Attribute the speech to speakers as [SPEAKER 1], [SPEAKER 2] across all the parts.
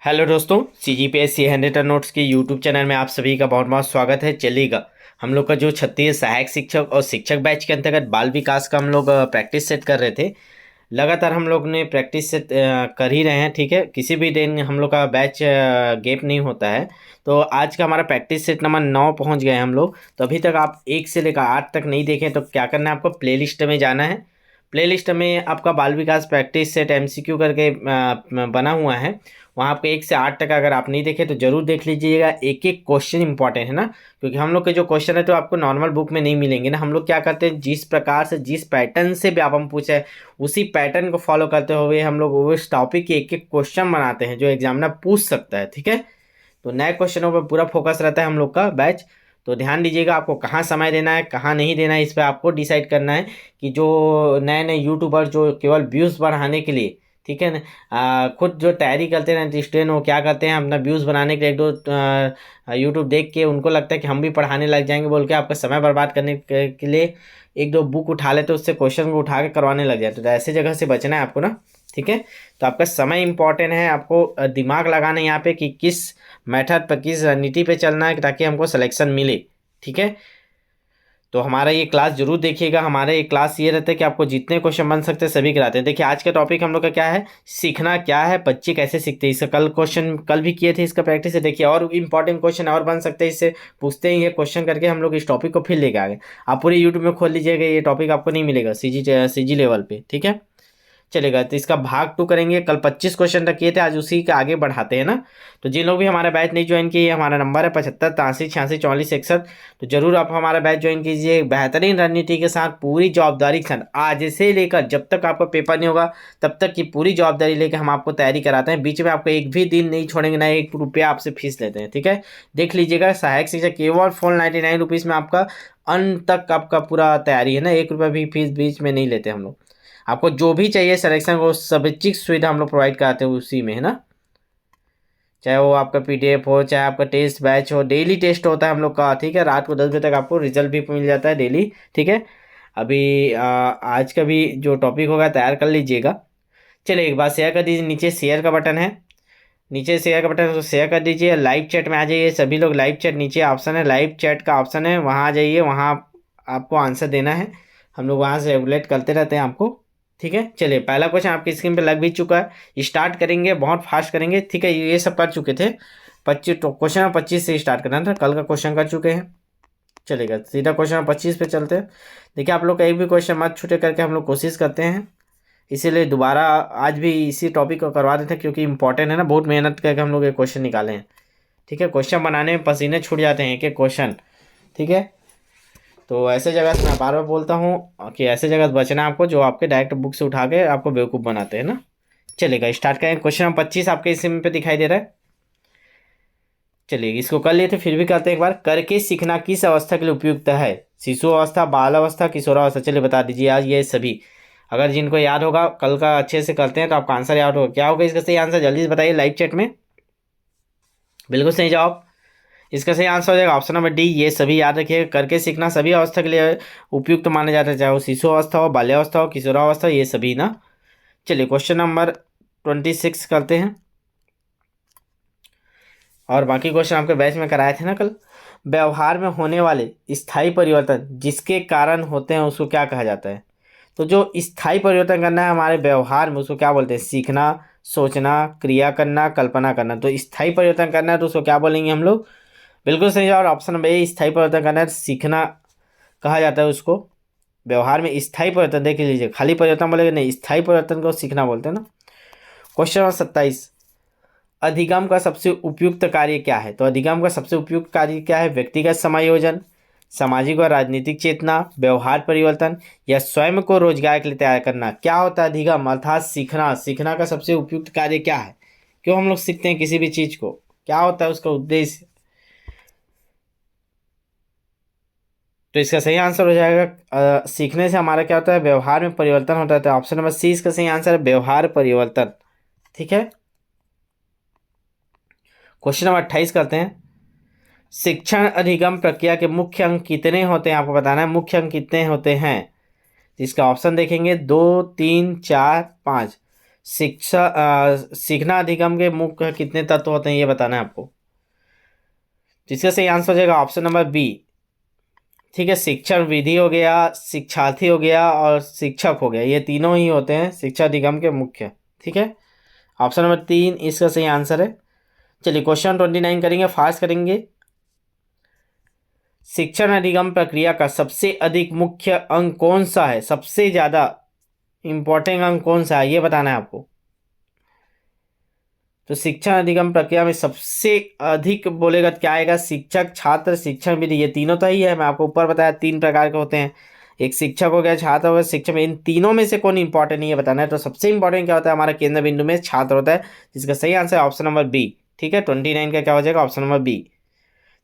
[SPEAKER 1] Hello दोस्तों, CGPSC hand notes के YouTube channel में आप सभी का बहुत बहुत स्वागत है। चलिएगा, हम लोग का जो छत्तीस सहायक शिक्षक और शिक्षक बैच के अंतर्गत बाल विकास का हम लोग प्रैक्टिस सेट कर रहे थे। लगातार हम लोग ने प्रैक्टिस सेट कर ही रहे हैं। ठीक है, किसी भी दिन हम लोग का बैच गैप नहीं होता है। तो आज का हमारा प्रैक्टिस सेट नंबर 9 पहुंच गए हम लोग। तो अभी तक आप 1 से लेकर 8 तक नहीं देखें तो क्या करना है, आपको प्लेलिस्ट में जाना है। प्लेलिस्ट में आपका बाल विकास प्रैक्टिस सेट MCQ करके बना हुआ है। वहाँ आपको 1 से 8 तक अगर आप नहीं देखे तो जरूर देख लीजिएगा। एक एक क्वेश्चन इंपॉर्टेंट है ना, क्योंकि हम लोग के जो क्वेश्चन है तो आपको नॉर्मल बुक में नहीं मिलेंगे ना। हम लोग क्या करते हैं, जिस प्रकार से जिस पैटर्न से भी आप हम पूछे उसी पैटर्न को फॉलो करते हुए हम लोग उस टॉपिक के एक एक क्वेश्चन बनाते हैं जो एग्जामिनर पूछ सकता है। ठीक है, तो नए क्वेश्चनों पर पूरा फोकस रहता है हम लोग का बैच। तो ध्यान दीजिएगा, आपको कहाँ समय देना है कहाँ नहीं देना है, इस पर आपको डिसाइड करना है कि जो नए नए यूट्यूबर जो केवल व्यूज़ बढ़ाने के लिए, ठीक है ना, खुद जो तैयारी करते हैं स्टूडेंट, वो क्या करते हैं, अपना व्यूज़ बनाने के लिए एक दो यूट्यूब देख के उनको लगता है कि हम भी पढ़ाने लग जाएंगे बोल के आपका समय बर्बाद करने के लिए एक दो बुक उठा लेते, उससे क्वेश्चन को उठा के करवाने लग जाते। तो ऐसे जगह से बचना है आपको ना। ठीक है, तो आपका समय इंपॉर्टेंट है, आपको दिमाग लगाना है यहाँ पे कि किस मेथड पर किस रणनीति पे चलना है ताकि हमको सिलेक्शन मिले। ठीक है, तो हमारा ये क्लास जरूर देखिएगा। हमारा ये क्लास ये रहता है कि आपको जितने क्वेश्चन बन सकते हैं सभी कराते हैं। देखिए, आज का टॉपिक हम लोग का क्या है, सीखना क्या है, बच्चे कैसे सीखते हैं। इसका कल क्वेश्चन कल भी किए थे, इसका प्रैक्टिस है। देखिए, और इंपॉर्टेंट क्वेश्चन और बन सकते हैं, इससे पूछते हैं ये क्वेश्चन करके हम लोग इस टॉपिक को फिर लेके आ गए। आप पूरे यूट्यूब में खोल लीजिएगा, ये टॉपिक आपको नहीं मिलेगा सीजी लेवल पे। ठीक है, चलेगा। तो इसका भाग 2 करेंगे। कल 25 क्वेश्चन तक किए थे, आज उसी के आगे बढ़ाते हैं ना। तो जिन लोग भी हमारा बैच नहीं ज्वाइन किए, हमारा नंबर है 75 83 86 44 61। तो जरूर आप हमारा बैच ज्वाइन कीजिए। बेहतरीन रणनीति के साथ पूरी जवाबदारी के साथ आज से लेकर जब तक आपका पेपर नहीं होगा तब तक की पूरी जवाबदारी लेकर हम आपको तैयारी कराते हैं। बीच में आपको एक भी दिन नहीं छोड़ेंगे, ना 1 रुपया आपसे फीस लेते हैं। ठीक है, देख लीजिएगा, सहायक शिक्षक केवल 499 रुपीज़ में आपका अंत तक आपका पूरा तैयारी है ना। 1 रुपया भी फीस बीच में नहीं लेते हम लोग। आपको जो भी चाहिए सिलेक्शन को सब चीज सुविधा हम लोग प्रोवाइड कराते हैं उसी में, है ना। चाहे वो आपका PDF हो, चाहे आपका टेस्ट बैच हो, डेली टेस्ट होता है हम लोग का। ठीक है, रात को 10 बजे तक आपको रिजल्ट भी मिल जाता है डेली। ठीक है, अभी आज का भी जो टॉपिक होगा तैयार कर लीजिएगा। चलिए, एक बार शेयर कर दीजिए, नीचे शेयर का बटन है, नीचे शेयर का बटन है तो शेयर कर दीजिए। लाइव चैट में आ जाइए सभी लोग। लाइव चैट नीचे ऑप्शन है, लाइव चैट का ऑप्शन है, वहाँ आ जाइए। वहाँ आपको आंसर देना है, हम लोग वहाँ से रेगुलेट करते रहते हैं आपको। ठीक है, चलिए, पहला क्वेश्चन आपकी स्क्रीन पे लग भी चुका है। स्टार्ट करेंगे, बहुत फास्ट करेंगे। ठीक है, ये सब कर चुके थे। 25 तो क्वेश्चन 25 से स्टार्ट करना था, कल का क्वेश्चन कर चुके हैं। चलेगा, सीधा क्वेश्चन 25 पे चलते हैं। देखिए, आप लोग का एक भी क्वेश्चन मत छूटे करके हम लोग कोशिश करते हैं, इसीलिए दोबारा आज भी इसी टॉपिक को करवा देते हैं क्योंकि इंपॉर्टेंट है ना। बहुत मेहनत करके हम लोग ये क्वेश्चन निकाले हैं। ठीक है, क्वेश्चन बनाने में पसीने छूट जाते हैं एक एक क्वेश्चन। ठीक है, तो ऐसे जगह से मैं बार बार बोलता हूँ कि ऐसे जगह से बचना है आपको जो आपके डायरेक्ट बुक से उठा के आपको बेवकूफ़ बनाते हैं ना। चलेगा, स्टार्ट करें। क्वेश्चन नंबर 25 आपके स्क्रीन पे दिखाई दे रहा है। चलिए, इसको कर लिए थे, फिर भी करते हैं एक बार। करके सीखना किस अवस्था के लिए उपयुक्त है? शिशु अवस्था, बाल अवस्था, किशोरावस्था? चलिए बता दीजिए आज ये सभी। अगर जिनको याद होगा कल का अच्छे से करते हैं तो आपका आंसर याद होगा। क्या होगा इसका सही आंसर, जल्दी से बताइए लाइव चैट में। बिल्कुल सही जवाब। इसका सही आंसर हो जाएगा ऑप्शन नंबर डी, ये सभी याद रखिएगा। करके सीखना सभी अवस्था के लिए उपयुक्त माने जाते हैं, चाहे वो शिशु अवस्था हो, बाल्यावस्था हो, किशोरावस्था हो, ये सभी ना। चलिए, क्वेश्चन नंबर 26 करते हैं। और बाकी क्वेश्चन आपके बैच में कराए थे ना कल। व्यवहार में होने वाले स्थायी परिवर्तन जिसके कारण होते हैं उसको क्या कहा जाता है? तो जो स्थायी परिवर्तन करना है हमारे व्यवहार में उसको क्या बोलते हैं? सीखना, सोचना, क्रिया करना, कल्पना करना। तो स्थायी परिवर्तन करना है तो उसको क्या बोलेंगे हम लोग? बिल्कुल सही जवाब ऑप्शन नंबर ए, स्थायी परिवर्तन करना है सीखना कहा जाता है उसको। व्यवहार में स्थायी परिवर्तन देख लीजिए, खाली परिवर्तन बोलेंगे नहीं, स्थायी परिवर्तन को सीखना बोलते हैं ना। क्वेश्चन नंबर 27, अधिगम का सबसे उपयुक्त कार्य क्या है? तो अधिगम का सबसे उपयुक्त कार्य क्या है? व्यक्तिगत समायोजन, सामाजिक और राजनीतिक चेतना, व्यवहार परिवर्तन, या स्वयं को रोजगार के लिए तैयार करना। क्या होता है अधिगम अर्थात सीखना? सीखना का सबसे उपयुक्त कार्य क्या है? क्यों हम लोग सीखते हैं किसी भी चीज को? क्या होता है उसका उद्देश्य? तो इसका सही आंसर हो जाएगा सीखने से हमारा क्या होता है? व्यवहार में परिवर्तन होता है। तो ऑप्शन नंबर सी इसका सही आंसर है, व्यवहार परिवर्तन। ठीक है, क्वेश्चन नंबर 28 करते हैं। शिक्षण अधिगम प्रक्रिया के मुख्य अंक कितने होते हैं? आपको बताना है मुख्य अंक कितने होते हैं। इसका ऑप्शन देखेंगे 2 3 4 5। सीखना अधिगम के मुख्य कितने तत्व होते हैं ये बताना है आपको। जिसका सही आंसर हो जाएगा ऑप्शन नंबर बी। ठीक है, शिक्षण विधि हो गया, शिक्षार्थी हो गया और शिक्षक हो गया, ये तीनों ही होते हैं शिक्षा अधिगम के मुख्य। ठीक है, ऑप्शन नंबर 3 इसका सही आंसर है। चलिए क्वेश्चन 29 करेंगे, फास्ट करेंगे। शिक्षण अधिगम प्रक्रिया का सबसे अधिक मुख्य अंग कौन सा है, सबसे ज्यादा इंपॉर्टेंट अंग कौन सा है ये बताना है आपको। तो शिक्षण अधिगम प्रक्रिया में सबसे अधिक बोलेगा तो क्या आएगा, शिक्षक, छात्र, शिक्षण विधि, ये तीनों तो ही है। मैं आपको ऊपर बताया 3 प्रकार के होते हैं, एक शिक्षक हो गया, छात्र हो गया, शिक्षक। इन तीनों में से कौन इंपॉर्टेंट नहीं है बताना है। तो सबसे इंपॉर्टेंट क्या होता है, हमारा केंद्र बिंदु में छात्र होता है, जिसका सही आंसर है ऑप्शन नंबर बी। ठीक है, 29 का क्या हो जाएगा, ऑप्शन नंबर बी।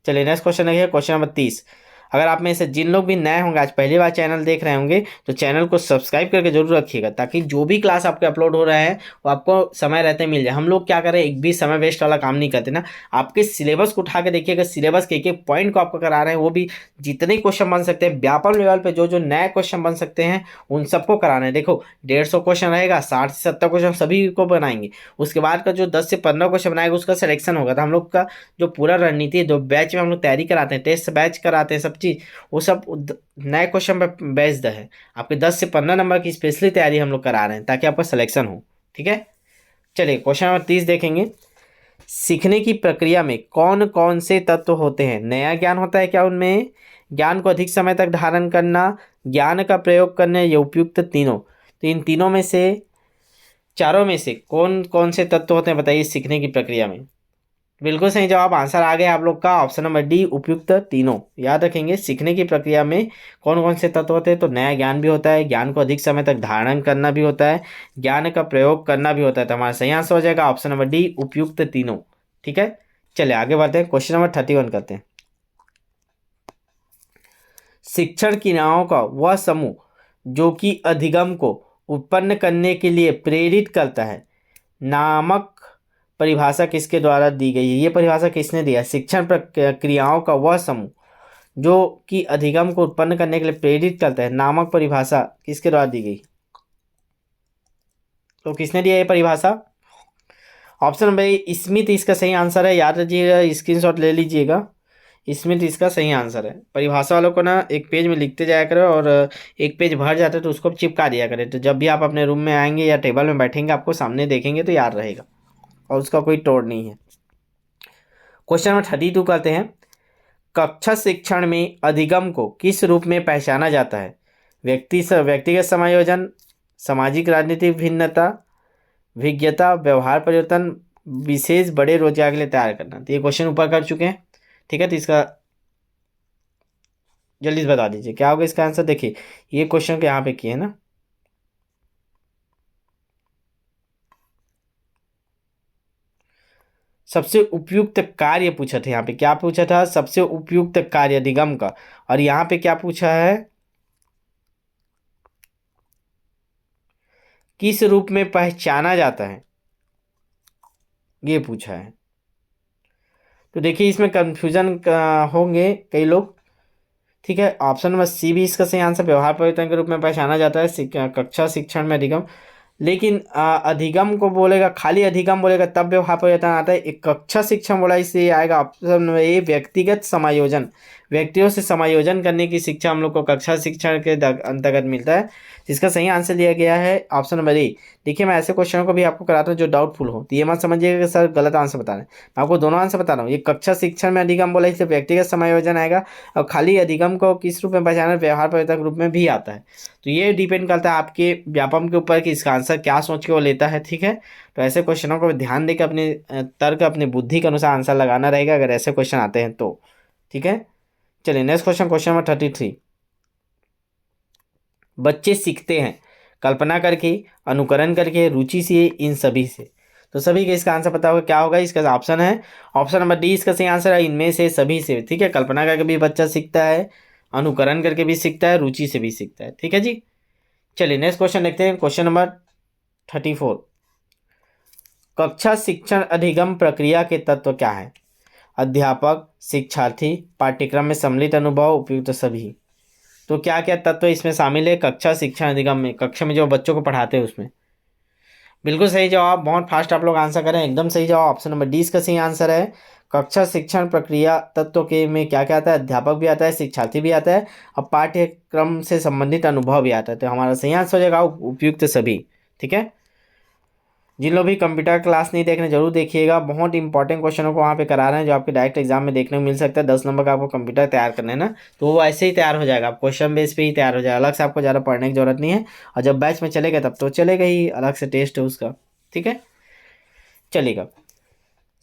[SPEAKER 1] चलिए नेक्स्ट क्वेश्चन देखिए, क्वेश्चन नंबर 30। अगर आप में से जिन लोग भी नए होंगे, आज पहली बार चैनल देख रहे होंगे, तो चैनल को सब्सक्राइब करके जरूर रखिएगा, ताकि जो भी क्लास आपके अपलोड हो रहे हैं वो आपको समय रहते मिल जाए। हम लोग क्या करें, एक भी समय वेस्ट वाला काम नहीं करते ना। आपके सिलेबस को उठा के देखिएगा, सिलेबस के एक पॉइंट को आपको करा रहे हैं, वो भी जितने क्वेश्चन बन सकते हैं व्यापक लेवल पे, जो जो नए क्वेश्चन बन सकते हैं उन सबको करा रहे हैं। देखो 150 क्वेश्चन रहेगा, 60 से 70 क्वेश्चन सभी को बनाएंगे। उसके बाद का जो 10 से 15 क्वेश्चन बनाएगा उसका सिलेक्शन होगा। तो हम लोग का जो पूरा रणनीति है, जो बैच में हम लोग तैयारी कराते हैं, टेस्ट बैच कराते हैं, सब चीज़ वो सब नए क्वेश्चन पर बेस्ड है। आपके 10 से 15 नंबर की स्पेशली तैयारी हम लोग करा रहे हैं, ताकि आपका सिलेक्शन हो। ठीक है, चलिए क्वेश्चन नंबर 30 देखेंगे। सीखने की प्रक्रिया में कौन कौन से तत्व होते हैं। नया ज्ञान होता है क्या उनमें, ज्ञान को अधिक समय तक धारण करना, ज्ञान का प्रयोग करना, या उपयुक्त तीनों। तो इन तीनों में से, चारों में से कौन कौन से तत्व होते हैं बताइए सीखने की प्रक्रिया में। बिल्कुल सही जवाब, आंसर आ गया आप लोग का, ऑप्शन नंबर डी, उपयुक्त तीनों। याद रखेंगे सीखने की प्रक्रिया में कौन कौन से तत्व होते हैं। तो नया ज्ञान भी होता है, ज्ञान को अधिक समय तक धारण करना भी होता है, ज्ञान का प्रयोग करना भी होता है। तो हमारा सही आंसर हो जाएगा ऑप्शन नंबर डी, उपयुक्त तीनों। ठीक है, चलिए आगे बढ़ते हैं, क्वेश्चन नंबर 31 करते हैं। शिक्षण क्रियाओं का वह समूह जो कि अधिगम को उत्पन्न करने के लिए प्रेरित करता है नामक परिभाषा किसके द्वारा दी गई है। ये परिभाषा किसने दिया है, शिक्षण क्रियाओं का वह समूह जो कि अधिगम को उत्पन्न करने के लिए प्रेरित करता है नामक परिभाषा किसके द्वारा दी गई। तो किसने दिया ये परिभाषा, ऑप्शन नंबर स्मिथ इसका सही आंसर है। याद रखिएगा, स्क्रीनशॉट ले लीजिएगा, स्मिथ इसका सही आंसर है। परिभाषा वालों को ना एक पेज में लिखते जाया करो, और एक पेज भर जाता है तो उसको चिपका दिया करें। तो जब भी आप अपने रूम में आएंगे या टेबल में बैठेंगे, आपको सामने देखेंगे तो याद रहेगा, और उसका कोई तोड़ नहीं है। क्वेश्चन नंबर 32 करते हैं। कक्षा शिक्षण में अधिगम को किस रूप में पहचाना जाता है। व्यक्तिगत समायोजन, सामाजिक राजनीतिक भिन्नता, विज्ञता, व्यवहार परिवर्तन, विशेष बड़े रोजगार के लिए तैयार करना। तो ये क्वेश्चन ऊपर कर चुके हैं। ठीक है, तो इसका जल्दी से बता दीजिए क्या होगा इसका आंसर। देखिए ये क्वेश्चन के यहाँ पे किए हैं ना, सबसे उपयुक्त कार्य पूछा था। यहाँ पे क्या पूछा था, सबसे उपयुक्त कार्य अधिगम का, और यहाँ पे क्या पूछा है, किस रूप में पहचाना जाता है, ये पूछा है। तो देखिए इसमें कंफ्यूजन होंगे कई लोग। ठीक है, ऑप्शन नंबर सी भी इसका सही आंसर, व्यवहार परिवर्तन के रूप में पहचाना जाता है कक्षा शिक्षण में अधिगम। लेकिन अधिगम को बोलेगा, खाली अधिगम बोलेगा तब व्यवहार परिवर्तन आता है। एक कक्षा शिक्षण बोला इससे आएगा ऑप्शन नंबर ए, व्यक्तिगत समायोजन, व्यक्तियों से समायोजन करने की शिक्षा हम लोग को कक्षा शिक्षण के अंतर्गत मिलता है, जिसका सही आंसर दिया गया है ऑप्शन नंबर ए। देखिए मैं ऐसे क्वेश्चनों को भी आपको कराता हूँ जो डाउटफुल हो, तो ये मत समझिएगा कि सर गलत आंसर बता रहे हैं। मैं आपको दोनों आंसर बता रहा हूँ। ये कक्षा शिक्षण में अधिगम बोला इसलिए व्यक्तिगत समायोजन आएगा, और खाली अधिगम को किस रूप में पहचाना, व्यवहार परिवर्तन के रूप में भी आता है। तो ये डिपेंड करता है आपके व्यापम के ऊपर कि इसका आंसर क्या सोच के वो लेता है। ठीक है, तो ऐसे क्वेश्चनों को ध्यान देकर अपने तर्क, अपनी बुद्धि के अनुसार आंसर लगाना रहेगा अगर ऐसे क्वेश्चन आते हैं तो। ठीक है, चलिए नेक्स्ट क्वेश्चन, क्वेश्चन नंबर 33। बच्चे सीखते हैं कल्पना करके, अनुकरण करके, रुचि से, इन सभी से। तो सभी का इसका आंसर पता होगा क्या होगा। इसका ऑप्शन है ऑप्शन नंबर डी, इसका सही आंसर है इनमें से सभी से। ठीक है, कल्पना करके भी बच्चा सीखता है, अनुकरण करके भी सीखता है, रुचि से भी सीखता है। ठीक है जी, चलिए नेक्स्ट क्वेश्चन देखते हैं, क्वेश्चन नंबर 34। कक्षा शिक्षण अधिगम प्रक्रिया के तत्व क्या है। अध्यापक, शिक्षार्थी, पाठ्यक्रम में सम्मिलित अनुभव, उपयुक्त सभी। तो क्या क्या तत्व इसमें शामिल है कक्षा शिक्षण अधिगम में, कक्षा में जो बच्चों को पढ़ाते हैं उसमें। बिल्कुल सही जवाब, बहुत फास्ट आप लोग आंसर करें, एकदम सही जवाब ऑप्शन नंबर डी इसका सही आंसर है। कक्षा शिक्षण प्रक्रिया तत्व के में क्या क्या आता है, अध्यापक भी आता है, शिक्षार्थी भी आता है, और पाठ्यक्रम से संबंधित अनुभव भी आता है। तो हमारा सही आंसर हो जाएगा उपयुक्त सभी। ठीक है, जिन लोग भी कंप्यूटर क्लास नहीं देख रहे जरूर देखिएगा, बहुत इंपॉर्टेंट क्वेश्चनों को वहाँ पे करा रहे हैं जो आपके डायरेक्ट एग्जाम में देखने को मिल सकता है। 10 नंबर का आपको कंप्यूटर तैयार करना है ना, तो वो ऐसे ही तैयार हो जाएगा, आप क्वेश्चन बेस पे ही तैयार हो जाएगा, अलग से आपको ज़्यादा पढ़ने की जरूरत नहीं है। और जब बैच में चलेगा तब तो चलेगा ही, अलग से टेस्ट है उसका। ठीक है, चलेगा।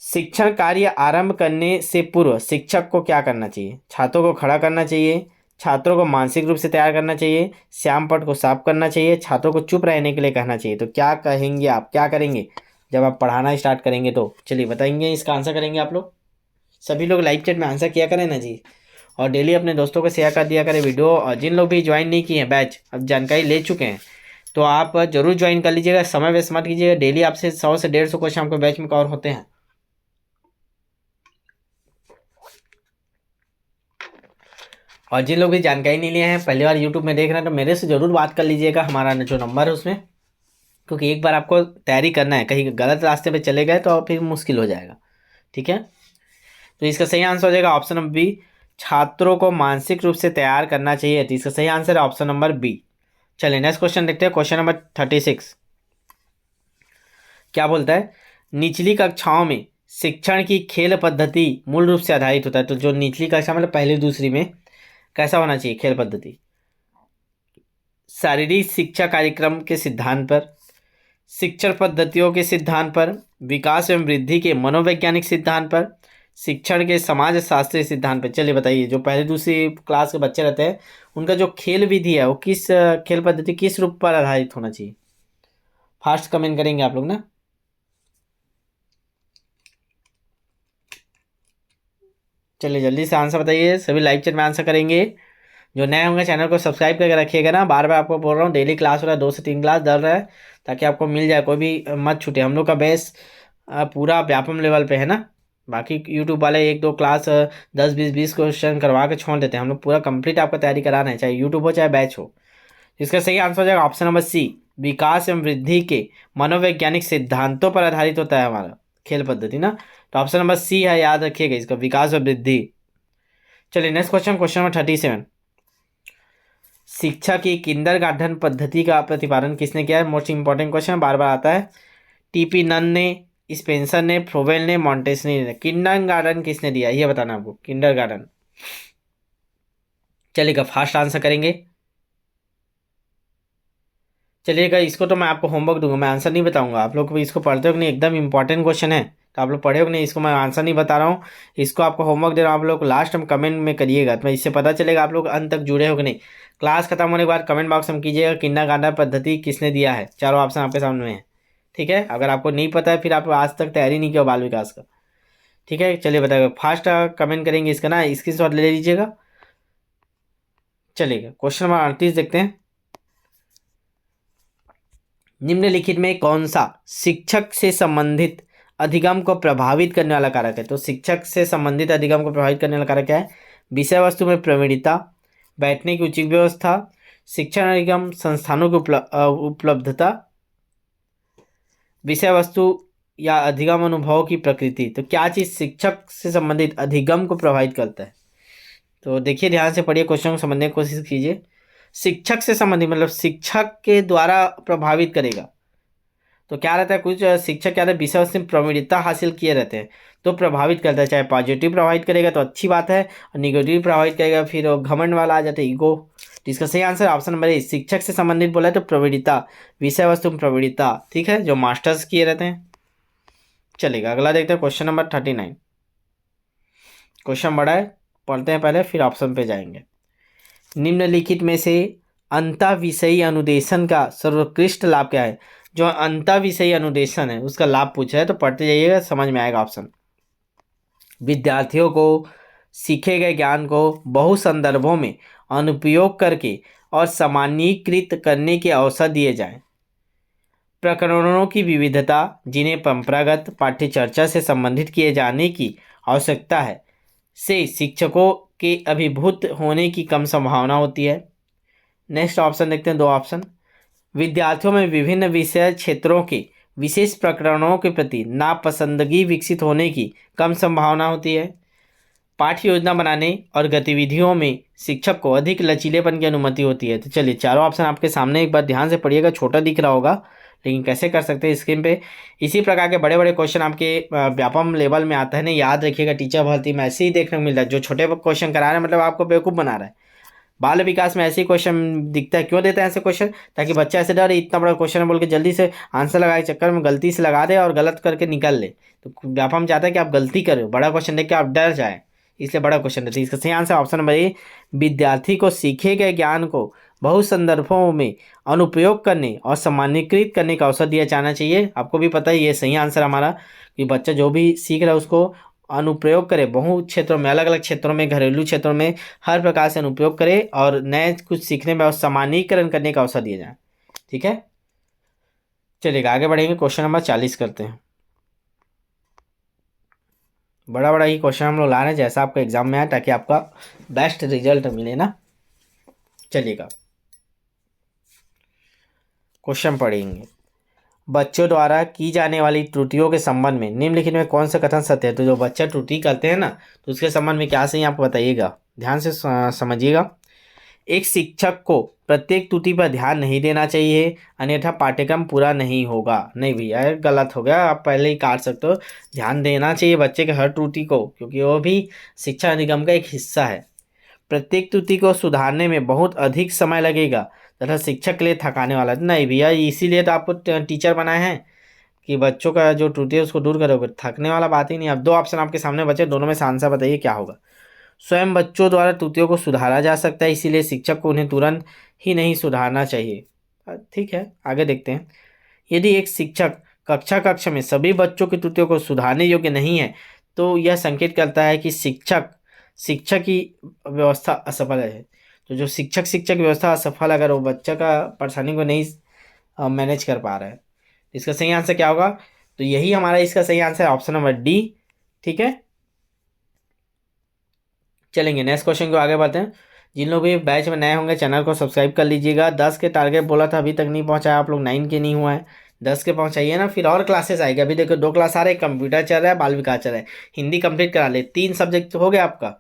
[SPEAKER 1] शिक्षण कार्य आरंभ करने से पूर्व शिक्षक को क्या करना चाहिए? छात्रों को खड़ा करना चाहिए, छात्रों को मानसिक रूप से तैयार करना चाहिए, श्याम पट को साफ करना चाहिए, छात्रों को चुप रहने के लिए कहना चाहिए। तो क्या कहेंगे आप, क्या करेंगे जब आप पढ़ाना स्टार्ट करेंगे? तो चलिए बताएंगे, इसका आंसर करेंगे आप लोग। सभी लोग लाइव चैट में आंसर किया करें ना जी, और डेली अपने दोस्तों को शेयर कर दिया करें वीडियो। और जिन लोग भी ज्वाइन नहीं किए हैं बैच, अब जानकारी ले चुके हैं, तो आप जरूर ज्वाइन कर लीजिएगा, समय वेस्ट मत कीजिएगा। डेली आपसे 100 से 150 क्वेश्चन आपको बैच में कवर होते हैं। और जिन लोग भी जानकारी नहीं लिए हैं, पहली बार यूट्यूब में देख रहे हैं, तो मेरे से ज़रूर बात कर लीजिएगा, हमारा जो नंबर है उसमें, क्योंकि एक बार आपको तैयारी करना है, कहीं गलत रास्ते पे चले गए तो फिर मुश्किल हो जाएगा। ठीक है, तो इसका सही आंसर हो जाएगा ऑप्शन नंबर बी, छात्रों को मानसिक रूप से तैयार करना चाहिए। तो इसका सही आंसर है ऑप्शन नंबर बी। चलिए नेक्स्ट क्वेश्चन देखते हैं, क्वेश्चन नंबर 36 क्या बोलता है? निचली कक्षाओं में शिक्षण की खेल पद्धति मूल रूप से आधारित होता है। तो जो निचली कक्षा मतलब पहली दूसरी में कैसा होना चाहिए खेल पद्धति? शारीरिक शिक्षा कार्यक्रम के सिद्धांत पर, शिक्षण पद्धतियों के सिद्धांत पर, विकास एवं वृद्धि के मनोवैज्ञानिक सिद्धांत पर, शिक्षण के समाज शास्त्रीय सिद्धांत पर। चलिए बताइए, जो पहली दूसरी क्लास के बच्चे रहते हैं उनका जो खेल विधि है वो किस खेल पद्धति किस रूप पर आधारित होना चाहिए? फास्ट कमेंट करेंगे आप लोग ना। चलिए जल्दी से आंसर बताइए, सभी लाइव चैट में आंसर करेंगे। जो नए होंगे चैनल को सब्सक्राइब करके रखिएगा ना, बार बार आपको बोल रहा हूँ, डेली क्लास हो रहा है, 2 से 3 क्लास डल रहा है, ताकि आपको मिल जाए, कोई भी मत छूटे। हम लोग का बेस पूरा व्यापम लेवल पे है ना, बाकी यूट्यूब वाले 1-2 क्लास 10-20 क्वेश्चन करवा के छोड़ देते हैं, हम लोग पूरा कंप्लीट आपका तैयारी कराना है, चाहे यूट्यूब हो चाहे बैच हो। इसका सही आंसर हो जाएगा ऑप्शन नंबर सी, विकास एवं वृद्धि के मनोवैज्ञानिक सिद्धांतों पर आधारित होता है हमारा खेल पद्धति ना। तो ऑप्शन नंबर सी है, याद रखिएगा इसका, विकास और वृद्धि। चलिए नेक्स्ट क्वेश्चन, क्वेश्चन नंबर 37, शिक्षा की किंडरगार्टन पद्धति का प्रतिपादन किसने किया है? मोस्ट इंपॉर्टेंट क्वेश्चन, बार बार आता है। टीपी नन ने, स्पेंसर ने, फ्रोवेल ने, मॉन्टेस्नी ने। किंडरगार्टन किसने दिया ये बताना आपको, किंडरगार्टन। चलिएगा फास्ट आंसर करेंगे। चलिएगा, इसको तो मैं आपको होमवर्क दूंगा, मैं आंसर नहीं बताऊंगा, आप लोग भी इसको पढ़ते हो कि नहीं, एकदम इंपॉर्टेंट क्वेश्चन है, तो आप लोग पढ़े हो कि नहीं, इसको मैं आंसर नहीं बता रहा हूँ, इसको आपको होमवर्क दे रहा हूँ, आप लोग लास्ट में कमेंट में करिएगा, तो इससे पता चलेगा आप लोग अंत तक जुड़े हो कि नहीं। क्लास खत्म होने के बाद कमेंट बॉक्स में कीजिएगा किंडरगार्टन पद्धति किसने दिया है, चारों ऑप्शन आपके सामने है। ठीक है, अगर आपको नहीं पता है फिर आप आज तक तैयारी नहीं किया बाल विकास का। ठीक है, चलिए बताइएगा, फास्ट कमेंट करेंगे इसका ना, स्क्रीनशॉट ले लीजिएगा। चलिएगा क्वेश्चन नंबर 38 देखते हैं, निम्नलिखित में कौन सा शिक्षक से संबंधित अधिगम को प्रभावित करने वाला कारक है? तो शिक्षक से संबंधित अधिगम को प्रभावित करने वाला कारक क्या है? विषय वस्तु में प्रवीणता, बैठने की उचित व्यवस्था, शिक्षण अधिगम संस्थानों की उपलब्धता, विषय वस्तु या अधिगम अनुभव की प्रकृति। तो क्या चीज़ शिक्षक से संबंधित अधिगम को प्रभावित करता है? तो देखिए ध्यान से पढ़िए, क्वेश्चन को समझने की कोशिश कीजिए। शिक्षक से संबंधित मतलब शिक्षक के द्वारा प्रभावित करेगा, तो क्या रहता है, कुछ शिक्षक क्या रहता है, विषय वस्तु में प्रवीणता हासिल किए रहते हैं तो प्रभावित करता है, चाहे पॉजिटिव प्रभावित करेगा तो अच्छी बात है, और निगेटिव प्रभावित करेगा फिर घमंड वाला आ जाता है, ईगो। तो इसका सही आंसर ऑप्शन नंबर ए, शिक्षक से संबंधित बोला है तो प्रवीणता, विषय वस्तु में प्रवीणता। ठीक है, जो मास्टर्स किए रहते हैं। चलेगा अगला देखते हैं, क्वेश्चन नंबर 39, क्वेश्चन बड़ा है, पढ़ते हैं पहले फिर ऑप्शन पे जाएंगे। निम्नलिखित में से अंतः विषयी अनुदेशन का सर्वोत्कृष्ट लाभ क्या है? जो अंतः विषयी अनुदेशन है उसका लाभ पूछा है, तो पढ़ते जाइएगा, समझ में आएगा ऑप्शन। विद्यार्थियों को सीखे गए ज्ञान को बहु संदर्भों में अनुप्रयोग करके और सामान्यीकृत करने के अवसर दिए जाएं। प्रकरणों की विविधता जिन्हें परंपरागत पाठ्यचर्चा से संबंधित किए जाने की आवश्यकता है से शिक्षकों के अभिभूत होने की कम संभावना होती है। नेक्स्ट ऑप्शन देखते हैं, 2 ऑप्शन। विद्यार्थियों में विभिन्न विषय क्षेत्रों के विशेष प्रकरणों के प्रति नापसंदगी विकसित होने की कम संभावना होती है। पाठ्य योजना बनाने और गतिविधियों में शिक्षक को अधिक लचीलेपन की अनुमति होती है। तो चलिए चारों ऑप्शन आपके सामने एक बार ध्यान से पढ़िएगा, छोटा दिख रहा होगा लेकिन कैसे कर सकते हैं स्क्रीन पे। इसी प्रकार के बड़े बड़े क्वेश्चन आपके व्यापम लेवल में आता है ना, याद रखिएगा। टीचर भर्ती में ऐसे ही देखने को मिल रहा है, जो छोटे क्वेश्चन करा रहे हैं मतलब आपको बेवकूफ़ बना रहा है। बाल विकास में ऐसे ही क्वेश्चन दिखता है, क्यों देता है ऐसे क्वेश्चन? ताकि बच्चा ऐसे डरे इतना बड़ा क्वेश्चन है बोल के जल्दी से आंसर लगाए चक्कर में गलती से लगा दे और गलत करके निकल ले। तो व्यापम चाहता है कि आप गलती करो, बड़ा क्वेश्चन देख के आप डर जाए, इसलिए बड़ा क्वेश्चन देते हैं। इसका सही आंसर ऑप्शन नंबर ए, विद्यार्थी को सीखे गए ज्ञान को बहु संदर्भों में अनुप्रयोग करने और सामान्यीकृत करने का अवसर दिया जाना चाहिए। आपको भी पता है ये सही आंसर हमारा, कि बच्चा जो भी सीख रहा है उसको अनुप्रयोग करे, बहु क्षेत्रों में, अलग अलग क्षेत्रों में, घरेलू क्षेत्रों में, हर प्रकार से अनुप्रयोग करे और नए कुछ सीखने में और सामान्यीकरण करने का अवसर दिया जाए। ठीक है, चलिएगा आगे बढ़ेंगे। क्वेश्चन नंबर 40 करते हैं। बड़ा बड़ा ही क्वेश्चन हम लोग ला रहे हैं जैसा आपका एग्जाम में आए, ताकि आपका बेस्ट रिजल्ट मिले ना। चलिएगा क्वेश्चन पढ़ेंगे। बच्चों द्वारा की जाने वाली त्रुटियों के संबंध में निम्नलिखित में कौन सा कथन सत्य है? तो जो बच्चा त्रुटि करते हैं ना, तो उसके संबंध में क्या सही आपको बताइएगा, ध्यान से समझिएगा। एक शिक्षक को प्रत्येक त्रुटि पर ध्यान नहीं देना चाहिए, अन्यथा पाठ्यक्रम पूरा नहीं होगा। नहीं भैया ये गलत हो गया, आप पहले ही काट सकते हो। ध्यान देना चाहिए बच्चे के हर त्रुटि को, क्योंकि वो भी शिक्षा अधिगम का एक हिस्सा है। प्रत्येक त्रुटि को सुधारने में बहुत अधिक समय लगेगा तथा शिक्षक के लिए थकाने वाला। नहीं भैया, इसीलिए तो आपको टीचर बनाए हैं कि बच्चों का जो त्रुटि है उसको दूर करोगे, थकने वाला बात ही नहीं। अब दो ऑप्शन आपके सामने बचे, दोनों में से आंसर बताइए क्या होगा। स्वयं बच्चों द्वारा त्रुटियों को सुधारा जा सकता है, इसीलिए शिक्षक को उन्हें तुरंत ही नहीं सुधारना चाहिए। ठीक है, आगे देखते हैं। यदि एक शिक्षक कक्षा में सभी बच्चों की त्रुटियों को सुधारने योग्य नहीं है, तो यह संकेत करता है कि शिक्षक की व्यवस्था असफल है। तो जो शिक्षक व्यवस्था असफल, अगर वो बच्चा का परेशानी को नहीं मैनेज कर पा रहा है, इसका सही आंसर क्या होगा? तो यही हमारा इसका सही आंसर है ऑप्शन नंबर डी। ठीक है, चलेंगे नेक्स्ट क्वेश्चन को आगे बढ़ते हैं। जिन लोग भी बैच में नए होंगे चैनल को सब्सक्राइब कर लीजिएगा। 10 के टारगेट बोला था, अभी तक नहीं पहुंचाया आप लोग, 9 के नहीं हुआ है, 10 के पहुंचाइए ना, फिर और क्लासेस आएगी। अभी देखो 2 क्लास आ रहे हैं, कंप्यूटर चल रहा है, बाल विकास चल रहा है। हिंदी कंप्लीट करा ले, 3 सब्जेक्ट हो गया आपका।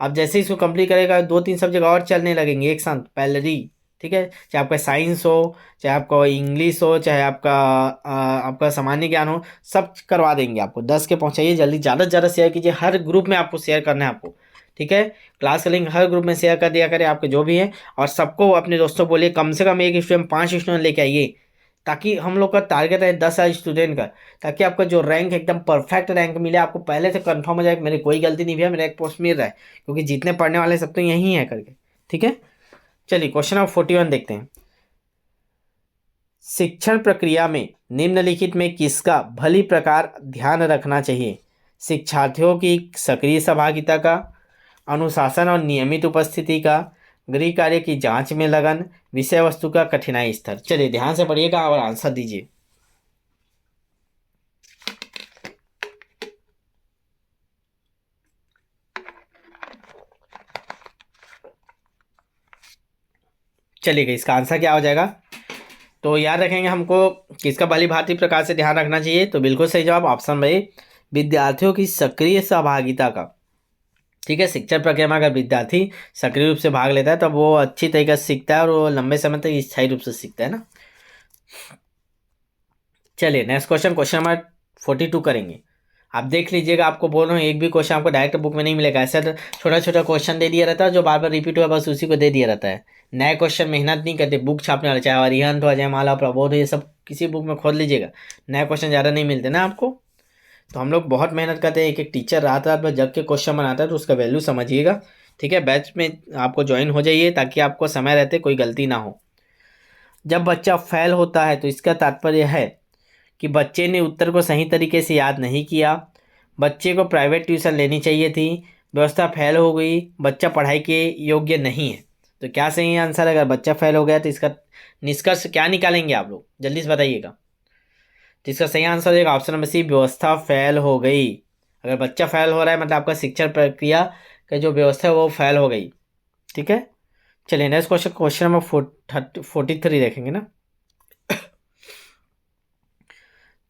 [SPEAKER 1] अब जैसे ही इसको कंप्लीट करेगा 2-3 सब्जेक्ट और चलने लगेंगे एक साथ पैरेलली। ठीक है, चाहे आपका साइंस हो, चाहे आपका इंग्लिश हो, चाहे आपका सामान्य ज्ञान हो, सब करवा देंगे आपको। 10 के पहुंचाइए जल्दी, ज़्यादा से ज़्यादा शेयर कीजिए, हर ग्रुप में आपको शेयर करना है आपको। ठीक है, क्लास का लिंक हर ग्रुप में शेयर कर दिया करें आपके जो भी है, और सबको अपने दोस्तों बोलिए कम से कम एक स्टूडेंट 5 स्टूडेंट लेके आइए, ताकि हम लोग का टारगेट है 10 स्टूडेंट का, ताकि आपका जो रैंक एकदम परफेक्ट रैंक मिले, आपको पहले से कंफर्म हो जाए कि मेरी कोई गलती नहीं भैया, मेरा एक पोस्ट मिल रहा है, क्योंकि जितने पढ़ने वाले सब तो यही है करके। ठीक है, चलिए क्वेश्चन नंबर 41 देखते हैं। शिक्षण प्रक्रिया में निम्नलिखित में किसका भली प्रकार ध्यान रखना चाहिए? शिक्षार्थियों की सक्रिय सहभागिता का, अनुशासन और नियमित उपस्थिति का, गृह कार्य की जांच में लगन, विषय वस्तु का कठिनाई स्तर। चलिए ध्यान से पढ़िएगा और आंसर दीजिए। चलिए इसका आंसर क्या हो जाएगा? तो याद रखेंगे हमको किसका भली भांति प्रकार से ध्यान रखना चाहिए। तो बिल्कुल सही जवाब ऑप्शन भाई, विद्यार्थियों की सक्रिय सहभागिता का। ठीक है, शिक्षण प्रक्रिया में अगर विद्यार्थी सक्रिय रूप से भाग लेता है तो वो अच्छी तरीके से सीखता है और वो लंबे समय तक स्थायी रूप से सीखता है ना। चलिए नेक्स्ट क्वेश्चन, क्वेश्चन नंबर 42 करेंगे। आप देख लीजिएगा, आपको बोल रहा हूँ एक भी क्वेश्चन आपको डायरेक्ट बुक में नहीं मिलेगा, ऐसा छोटा छोटा क्वेश्चन दे दिया रहता है जो बार बार रिपीट हुआ, बस उसी को दे दिया रहता है। नए क्वेश्चन मेहनत नहीं करते, बुक छापने वाले, चाहे अरिहंत हो, अजय माला, प्रबोध, ये सब किसी बुक में खोद लीजिएगा, नए क्वेश्चन ज़्यादा नहीं मिलते ना आपको। तो हम लोग बहुत मेहनत करते हैं, एक एक टीचर रात रात भर जग के क्वेश्चन बनाता है, तो उसका वैल्यू समझिएगा। ठीक है, बैच में आपको ज्वाइन हो जाइए ताकि आपको समय रहते कोई गलती ना हो। जब बच्चा फेल होता है तो इसका तात्पर्य है कि बच्चे ने उत्तर को सही तरीके से याद नहीं किया, बच्चे को प्राइवेट ट्यूशन लेनी चाहिए थी, व्यवस्था फेल हो गई, बच्चा पढ़ाई के योग्य नहीं है। तो क्या सही आंसर है? अगर बच्चा फेल हो गया तो इसका निष्कर्ष क्या निकालेंगे आप लोग, जल्दी से बताइएगा। तो इसका सही आंसर हो जाएगा ऑप्शन नंबर सी, व्यवस्था फेल हो गई। अगर बच्चा फेल हो रहा है मतलब आपका शिक्षण प्रक्रिया का जो व्यवस्था है वो फेल हो गई। ठीक है, चलिए नेक्स्ट क्वेश्चन, क्वेश्चन नंबर 43 देखेंगे ना।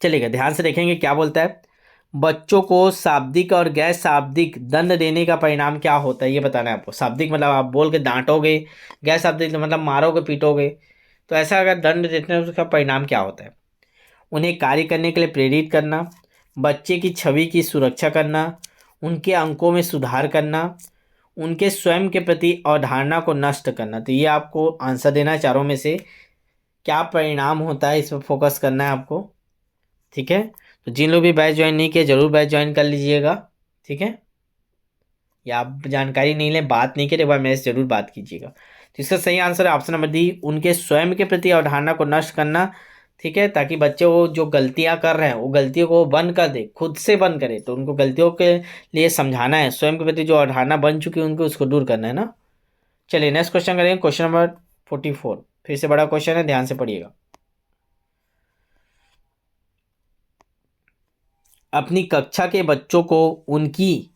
[SPEAKER 1] चलेगा, ध्यान से देखेंगे क्या बोलता है। बच्चों को शाब्दिक और गैर शाब्दिक दंड देने का परिणाम क्या होता है, ये बताना है आपको। शाब्दिक मतलब आप बोल के डांटोगे, गैर शाब्दिक मतलब मारोगे पीटोगे। तो ऐसा अगर दंड देते हैं तो उसका परिणाम क्या होता है। उन्हें कार्य करने के लिए प्रेरित करना, बच्चे की छवि की सुरक्षा करना, उनके अंकों में सुधार करना, उनके स्वयं के प्रति अवधारणा को नष्ट करना। तो ये आपको आंसर देना है चारों में से क्या परिणाम होता है, इस पर फोकस करना है आपको। ठीक है, तो जिन लोग भी बैच ज्वाइन नहीं किए जरूर बैच ज्वाइन कर लीजिएगा। ठीक है, या आप जानकारी नहीं लें, बात नहीं करें, एक बार मेरे से जरूर बात कीजिएगा। तो इसका सही आंसर है ऑप्शन नंबर डी, उनके स्वयं के प्रति अवधारणा को नष्ट करना। ठीक है, ताकि बच्चे वो जो गलतियां कर रहे हैं वो गलतियों को बंद कर दे, खुद से बंद करे। तो उनको गलतियों के लिए समझाना है, स्वयं के प्रति जो अवधारणा बन चुकी है उनको उसको दूर करना है ना। चलिए नेक्स्ट क्वेश्चन करेंगे, क्वेश्चन नंबर 44। फिर से बड़ा क्वेश्चन है, ध्यान से पढ़िएगा। अपनी कक्षा के बच्चों को उनकी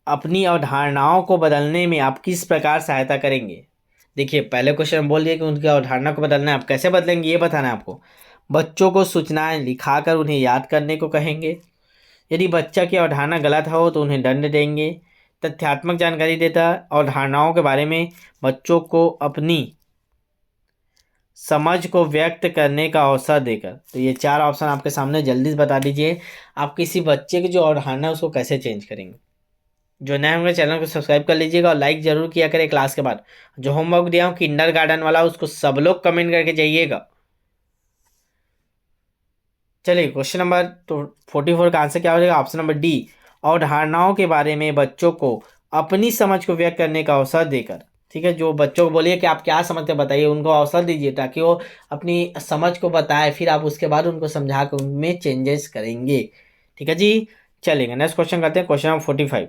[SPEAKER 1] अपनी अवधारणाओं को बदलने में आप किस प्रकार सहायता करेंगे। देखिए पहले क्वेश्चन में बोल दिया कि उनकी अवधारणा को बदलना है, आप कैसे बदलेंगे ये बताना है आपको। बच्चों को सूचनाएं लिखाकर उन्हें याद करने को कहेंगे। यदि बच्चा की अवधारणा गलत हो तो उन्हें दंड देंगे। तथ्यात्मक जानकारी देता अवधारणाओं के बारे में बच्चों को अपनी समझ को व्यक्त करने का अवसर देकर। तो ये चार ऑप्शन आपके सामने, जल्दी से बता दीजिए आप किसी बच्चे की जो अवधारणा है उसको कैसे चेंज करेंगे। जो नए होंगे चैनल को सब्सक्राइब कर लीजिएगा और लाइक जरूर किया करें क्लास के बाद। जो होमवर्क दिया हूँ किंडर गार्डन वाला उसको सब लोग कमेंट करके जाइएगा। चलिए क्वेश्चन नंबर तो 44 का आंसर क्या हो जाएगा, ऑप्शन नंबर डी, अवधारणाओं के बारे में बच्चों को अपनी समझ को व्यक्त करने का अवसर देकर। ठीक है, जो बच्चों को बोलिए कि आप क्या समझते हैं बताइए, उनको अवसर दीजिए ताकि वो अपनी समझ को बताए, फिर आप उसके बाद उनको समझा कर उनमें चेंजेस करेंगे। ठीक है जी, चलेंगे नेक्स्ट क्वेश्चन करते हैं, क्वेश्चन नंबर 45।